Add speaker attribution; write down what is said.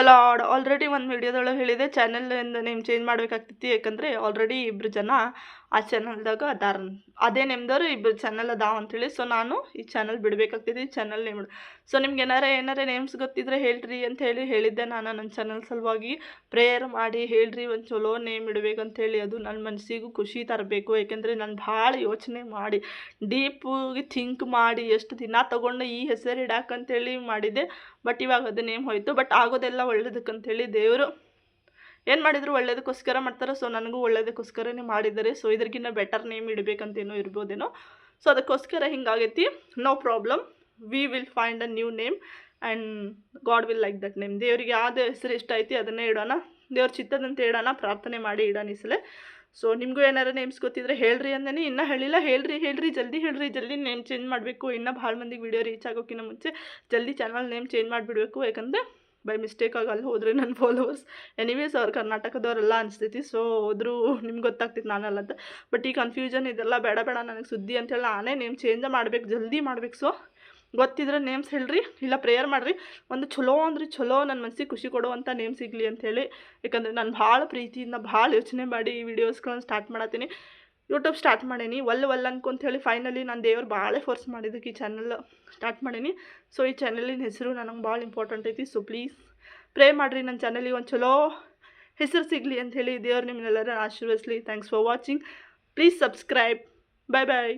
Speaker 1: The lord. Already ಒಂದು ವಿಡಿಯೋದೊಳಗೆ ಹೇಳಿದೆ ಚಾನಲಿಂದ name change ಮಾಡಬೇಕಾಗ್ತೈತಿ, ಯಾಕಂದರೆ ಆಲ್ರೆಡಿ ಇಬ್ಬರು ಜನ ಆ ಚಾನಲ್ದಾಗ ಅದಾರ, ಅದೇ ನೇಮ್ದವ್ರು ಇಬ್ಬರು ಚಾನಲ್ ಅದಾವ ಅಂಥೇಳಿ. ಸೊ ನಾನು ಈ ಚಾನಲ್ ಬಿಡಬೇಕಾಗ್ತೈತಿ, ಈ ಚಾನಲ್ ನೇಮ್. ಸೊ ನಿಮ್ಗೆ ಏನಾರೇ ನೇಮ್ಸ್ ಗೊತ್ತಿದ್ರೆ ಹೇಳ್ರಿ ಅಂತ ಹೇಳಿ ಹೇಳಿದ್ದೆ ನಾನು ನನ್ನ ಚಾನಲ್ ಸಲುವಾಗಿ. ಪ್ರೇಯರ್ ಮಾಡಿ ಹೇಳ್ರಿ ಒಂದು ಚಲೋ ನೇಮ್ ಇಡಬೇಕಂತೇಳಿ, ಅದು ನನ್ನ ಮನಸ್ಸಿಗೂ ಖುಷಿ ತರಬೇಕು. ಯಾಕೆಂದರೆ ನಾನು ಭಾಳ ಯೋಚನೆ ಮಾಡಿ ಡೀಪಾಗಿ ಥಿಂಕ್ ಮಾಡಿ ಎಷ್ಟು ದಿನ ತೊಗೊಂಡು ಈ ಹೆಸರು ಇಡಾಕಂತೇಳಿ ಮಾಡಿದ್ದೆ. ಬಟ್ ಇವಾಗ ಅದು ನೇಮ್ ಹೋಯಿತು. ಬಟ್ ಆಗೋದೆಲ್ಲ ಒಳ್ಳೇದಕ್ಕಂತೇಳಿ ದೇವರು ಏನು ಮಾಡಿದ್ರು ಒಳ್ಳೇದಕ್ಕೋಸ್ಕರ ಮಾಡ್ತಾರೆ. ಸೊ ನನಗೂ ಒಳ್ಳೇದಕ್ಕೋಸ್ಕರನೇ ಮಾಡಿದ್ದಾರೆ. ಸೊ ಇದ್ರಿಗಿನ್ನ ಬೆಟರ್ ನೇಮ್ ಇಡಬೇಕಂತೇನೋ ಇರ್ಬೋದೇನೋ. ಸೊ ಅದಕ್ಕೋಸ್ಕರ ಹಿಂಗಾಗೈತಿ. No problem, we will find a new name and God will like that name. ದೇವ್ರಿಗೆ ಯಾವ್ದು ಹೆಸರು ಇಷ್ಟ ಐತಿ ಅದನ್ನೇ ಇಡೋಣ, ದೇವ್ರ ಚಿತ್ತದಂತೆ ಇಡೋಣ, ಪ್ರಾರ್ಥನೆ ಮಾಡಿ ಇಡೋಣ ಈ ಸಲ. ಸೊ ನಿಮಗೂ ಏನಾರು ನೇಮ್ಸ್ ಗೊತ್ತಿದ್ರೆ ಹೇಳ್ರಿ ಅಂದೇನೆ. ಇನ್ನೂ ಹೇಳಿಲ್ಲ, ಹೇಳ್ರಿ ಜಲ್ದಿ ನೇಮ್ ಚೇಂಜ್ ಮಾಡಬೇಕು. ಇನ್ನೂ ಭಾಳ ಮಂದಿಗೆ ವಿಡಿಯೋ ರೀಚ್ ಆಗೋಕ್ಕಿಂತ ಮುಂಚೆ ಜಲ್ದಿ ಚಾನಲ್ ನೇಮ್ ಚೇಂಜ್ ಮಾಡಿಬಿಡಬೇಕು. ಯಾಕಂದರೆ ಬೈ ಮಿಸ್ಟೇಕಾಗಿ ಅಲ್ಲಿ ಹೋದರೆ ನನ್ನ ಫಾಲೋವರ್ಸ್ ಎನಿವೇಸ್ ಅವ್ರು ಕರ್ನಾಟಕದವರೆಲ್ಲ ಅನಿಸ್ತೈತಿ. ಸೊ ಹೋದರೂ ನಿಮ್ಗೆ ಗೊತ್ತಾಗ್ತೈತಿ ನಾನಲ್ಲ ಅಂತ. ಬಟ್ ಈ ಕನ್ಫ್ಯೂಷನ್ ಇದೆಲ್ಲ ಬೇಡ ನನಗೆ ಸುದ್ದಿ ಅಂತೇಳಿ ನಾನೇ ನೇಮ್ ಚೇಂಜ್ ಮಾಡಬೇಕು, ಜಲ್ದಿ ಮಾಡಬೇಕು. ಸೊ ಗೊತ್ತಿದ್ರೆ ನೇಮ್ಸ್ ಹೇಳ್ರಿ, ಇಲ್ಲ ಪ್ರೇಯರ್ ಮಾಡಿರಿ, ಒಂದು ಚಲೋ ಅಂದ್ರೆ ಚಲೋ ನನ್ನ ಮನಸ್ಸಿಗೆ ಖುಷಿ ಕೊಡುವಂಥ ನೇಮ್ ಸಿಗಲಿ ಅಂಥೇಳಿ. ಯಾಕಂದರೆ ನಾನು ಭಾಳ ಪ್ರೀತಿಯಿಂದ ಭಾಳ ಯೋಚನೆ ಮಾಡಿ ಈ ವಿಡಿಯೋಸ್ಗಳನ್ನ ಸ್ಟಾರ್ಟ್ ಮಾಡತ್ತೀನಿ. ಯೂಟ್ಯೂಬ್ ಸ್ಟಾರ್ಟ್ ಮಾಡೀನಿ ಒಲ್ಲ ಅನ್ಕೊಂತೇಳಿ ಫೈನಲಿ ನಾನು ದೇವ್ರು ಭಾಳ ಫೋರ್ಸ್ ಮಾಡಿದ್ದಕ್ಕೆ ಈ ಚಾನಲ್ ಸ್ಟಾರ್ಟ್ ಮಾಡೀನಿ. ಸೊ ಈ ಚಾನಲಿನ ಹೆಸರು ನನಗೆ ಭಾಳ ಇಂಪಾರ್ಟೆಂಟ್ ಐತಿ. ಸೊ ಪ್ಲೀಸ್ ಪ್ರೇ ಮಾಡಿರಿ ನನ್ನ ಚಾನಲಿಗೆ ಒಂದು ಚಲೋ ಹೆಸರು ಸಿಗಲಿ ಅಂಥೇಳಿ. ದೇವ್ರು ನಿಮ್ಮನ್ನೆಲ್ಲರೂ ಆಶೀರ್ವದಿಸಲಿ. Thanks for watching. Please subscribe. Bye.